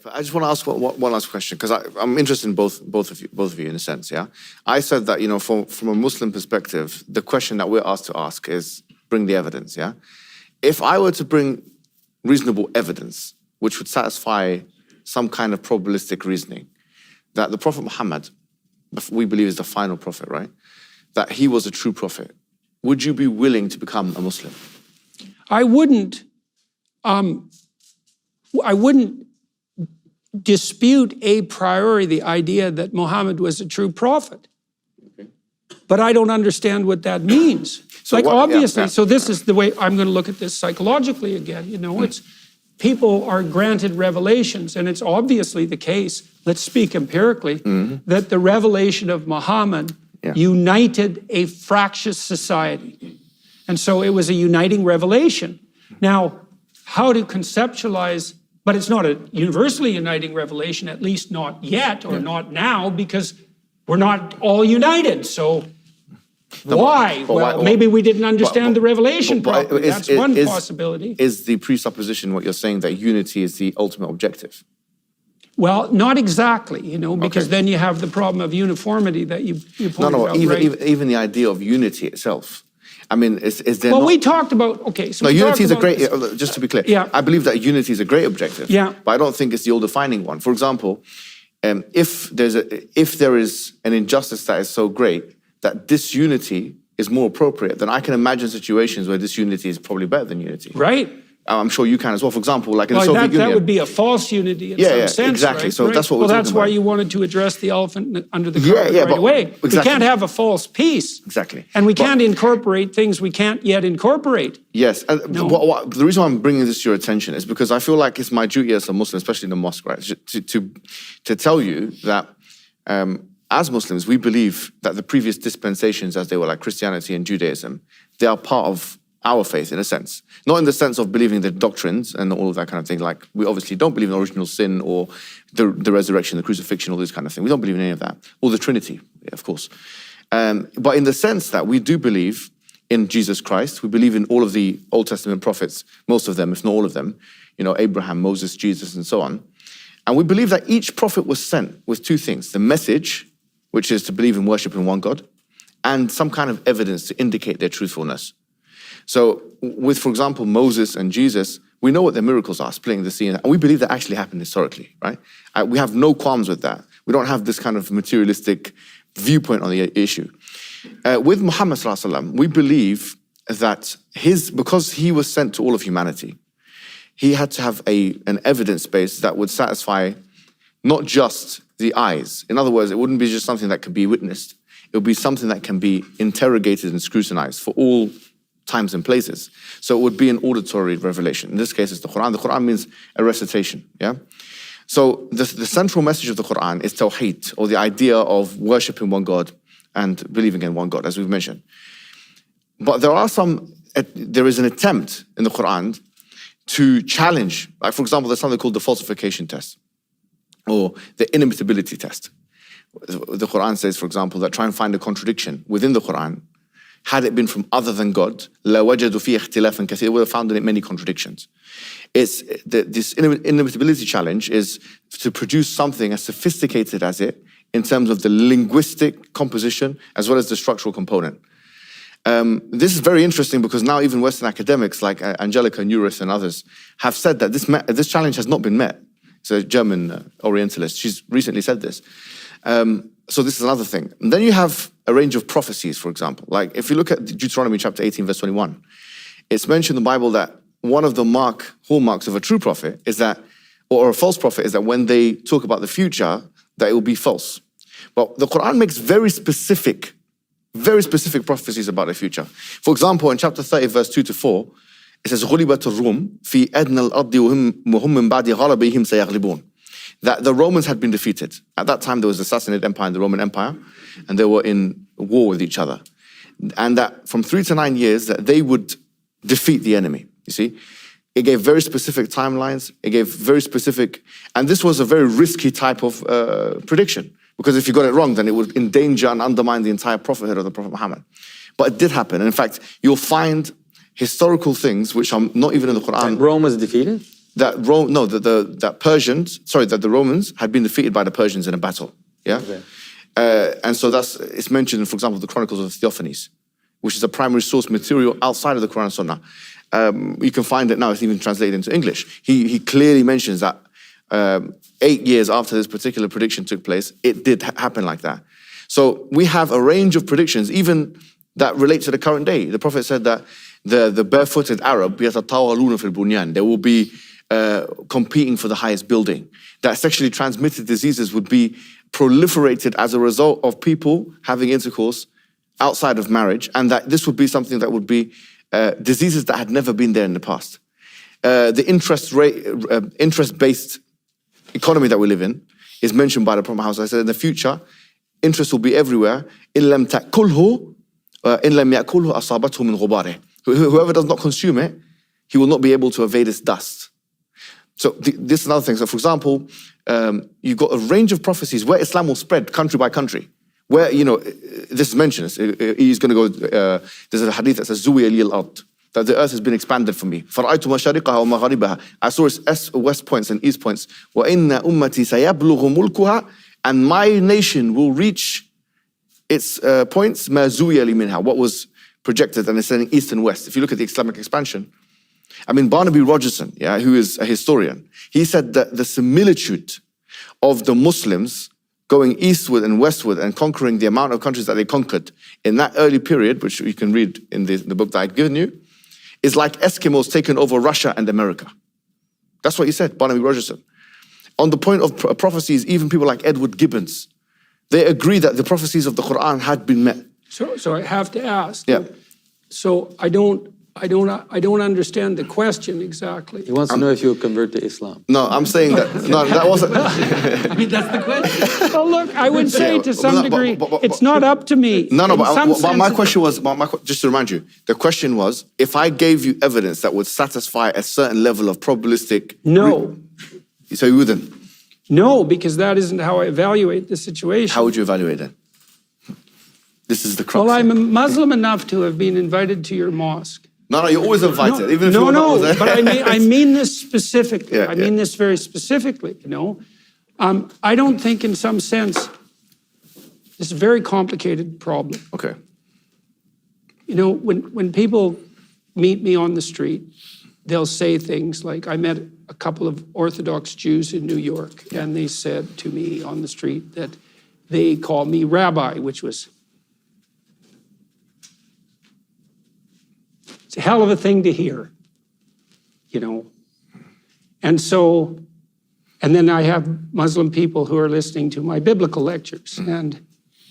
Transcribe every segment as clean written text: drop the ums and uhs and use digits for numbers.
I just want to ask one last question, because I'm interested in both of you in a sense, yeah? I said that, from a Muslim perspective, the question that we're asked to ask is, bring the evidence, yeah? If I were to bring reasonable evidence, which would satisfy some kind of probabilistic reasoning, that the Prophet Muhammad, we believe is the final prophet, right? That he was a true prophet, would you be willing to become a Muslim? I wouldn't dispute a priori the idea that Muhammad was a true prophet. Okay. But I don't understand what that means. So obviously, so this is the way I'm going to look at this psychologically again. It's people are granted revelations, and it's obviously the case, let's speak empirically, that the revelation of Muhammad united a fractious society. And so it was a uniting revelation. Now, how to conceptualize, but it's not a universally uniting revelation, at least not yet or not now, because we're not all united. So why? Well, maybe we didn't understand the revelation properly. That's one possibility. Is the presupposition what you're saying, that unity is the ultimate objective? Well, not exactly, because then you have the problem of uniformity that you pointed out. Even the idea of unity itself. I mean, is there Well, we talked about, okay, so unity is a great, just to be clear, I believe that unity is a great objective, but I don't think it's the all-defining one. For example, if there is an injustice that is so great that disunity is more appropriate, then I can imagine situations where disunity is probably better than unity. Right. I'm sure you can as well. For example, like in the Soviet Union. That would be a false unity in some sense, exactly. Right? So that's what we're talking about. Well, that's why you wanted to address the elephant under the carpet right away. Exactly. We can't have a false peace. Exactly. And we can't incorporate things we can't yet incorporate. Yes. The reason why I'm bringing this to your attention is because I feel like it's my duty as a Muslim, especially in the mosque, right, to tell you that as Muslims, we believe that the previous dispensations, as they were, like Christianity and Judaism, they are part of our faith, in a sense. Not in the sense of believing the doctrines and all of that kind of thing. Like, we obviously don't believe in original sin or the resurrection, the crucifixion, all this kind of thing. We don't believe in any of that. Or the Trinity, of course. But in the sense that we do believe in Jesus Christ, we believe in all of the Old Testament prophets, most of them, if not all of them, Abraham, Moses, Jesus, and so on. And we believe that each prophet was sent with two things: the message, which is to believe in worship in one God, and some kind of evidence to indicate their truthfulness. So with, for example, Moses and Jesus, we know what their miracles are, splitting the sea, and we believe that actually happened historically, right? We have no qualms with that. We don't have this kind of materialistic viewpoint on the issue. With Muhammad sallallahu alaihi wasallam, we believe that because he was sent to all of humanity, he had to have an evidence base that would satisfy not just the eyes. In other words, it wouldn't be just something that could be witnessed. It would be something that can be interrogated and scrutinized for all times and places. So it would be an auditory revelation. In this case, it's the Quran. The Quran means a recitation, yeah? So the central message of the Quran is tawheed, or the idea of worshiping one God and believing in one God, as we've mentioned. But there is an attempt in the Quran to challenge, like, for example, there's something called the falsification test, or the inimitability test. The Quran says, for example, that try and find a contradiction within the Quran. Had it been from other than God, لَوَجَدُوا فِيهِ اخْتِلَافًا كَثِيرًا, would have found in it many contradictions. This inimitability challenge is to produce something as sophisticated as it, in terms of the linguistic composition, as well as the structural component. This is very interesting because now even Western academics like Angelica Neuris and others have said that this challenge has not been met. It's a German Orientalist. She's recently said this. So this is another thing. And then you have a range of prophecies, for example. Like if you look at Deuteronomy chapter 18, verse 21, it's mentioned in the Bible that one of the hallmarks of a true prophet is that, or a false prophet, is that when they talk about the future, that it will be false. But the Quran makes very specific prophecies about the future. For example, in chapter 30, verse 2 to 4, it says, غُلِبَتِ الرُّومُ فِي أَدْنَى الْأَرْضِ وَهُمْ مِنْ بَعْدِ غَلَبِهِمْ سَيَغْلِبُونَ. That the Romans had been defeated. At that time, there was the Sassanid Empire and the Roman Empire, and they were in war with each other. And that from 3 to 9 years, that they would defeat the enemy, you see. It gave very specific timelines. It gave very specific, and this was a very risky type of prediction, because if you got it wrong, then it would endanger and undermine the entire prophethood of the Prophet Muhammad. But it did happen. And in fact, you'll find historical things which are not even in the Quran. Rome was defeated? that the Romans had been defeated by the Persians in a battle. Yeah, okay. And so it's mentioned, for example, the Chronicles of Theophanes, which is a primary source material outside of the Quran and Sunnah. You can find it now; it's even translated into English. He clearly mentions that 8 years after this particular prediction took place, it did happen like that. So we have a range of predictions, even that relate to the current day. The Prophet said that the barefooted Arab, they will be competing for the highest building. That sexually transmitted diseases would be proliferated as a result of people having intercourse outside of marriage, and that this would be something that would be diseases that had never been there in the past. The interest-based economy that we live in is mentioned by the Prophet Muhammad. I said in the future, interest will be everywhere. Whoever does not consume it, he will not be able to evade its dust. So this is another thing. So for example, you've got a range of prophecies where Islam will spread country by country. Where, this is mentioned. He's going to go, there's a hadith that says, Zuwiya li al-ard, that the earth has been expanded for me. فَرَأَيْتُ مَشَارِقَهَا وَمَغَارِبَهَا. I saw its west points and east points. وَإِنَّ أُمَّتِي سَيَبْلُغُ مُلْكُهَا. And my nation will reach its points, مَا زُوِيَ لِي مِنْهَا, what was projected, and it's saying east and west. If you look at the Islamic expansion, Barnaby Rogerson, who is a historian, he said that the similitude of the Muslims going eastward and westward and conquering the amount of countries that they conquered in that early period, which you can read in the book that I've given you, is like Eskimos taking over Russia and America. That's what he said, Barnaby Rogerson. On the point of prophecies, even people like Edward Gibbons, they agree that the prophecies of the Quran had been met. So I have to ask. Yeah. So I don't understand the question exactly. He wants to know if you'll convert to Islam. No, I'm saying that, no, that wasn't. That's the question. Well, look, I would say to some degree, it's not up to me. No, but my question was, just to remind you, the question was, if I gave you evidence that would satisfy a certain level of probabilistic... No. So you wouldn't? No, because that isn't how I evaluate the situation. How would you evaluate it? This is the crux. Well, I'm a Muslim enough to have been invited to your mosque. No, you're always invited, even if you're not there. But I mean this specifically. I mean this very specifically, I don't think in some sense, it's a very complicated problem. Okay. When people meet me on the street, they'll say things like, I met a couple of Orthodox Jews in New York, and they said to me on the street that they call me rabbi, which was it's a hell of a thing to hear, And then I have Muslim people who are listening to my biblical lectures, and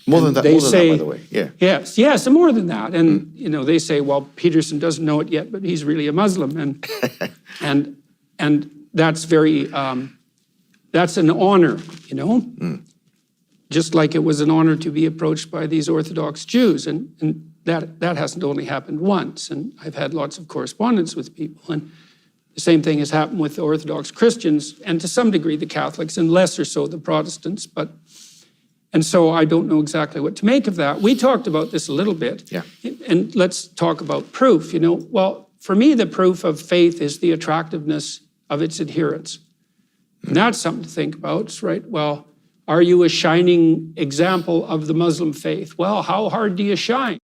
more than that, by the way. Yeah. Yes, more than that. And they say, well, Peterson doesn't know it yet, but he's really a Muslim, and that's very that's an honor, Just like it was an honor to be approached by these Orthodox Jews, and that hasn't only happened once. And I've had lots of correspondence with people, and the same thing has happened with the Orthodox Christians, and to some degree the Catholics, and lesser so the Protestants. And so I don't know exactly what to make of that. We talked about this a little bit, and let's talk about proof. Well, for me, the proof of faith is the attractiveness of its adherents. And that's something to think about, right? Well, are you a shining example of the Muslim faith? Well, how hard do you shine?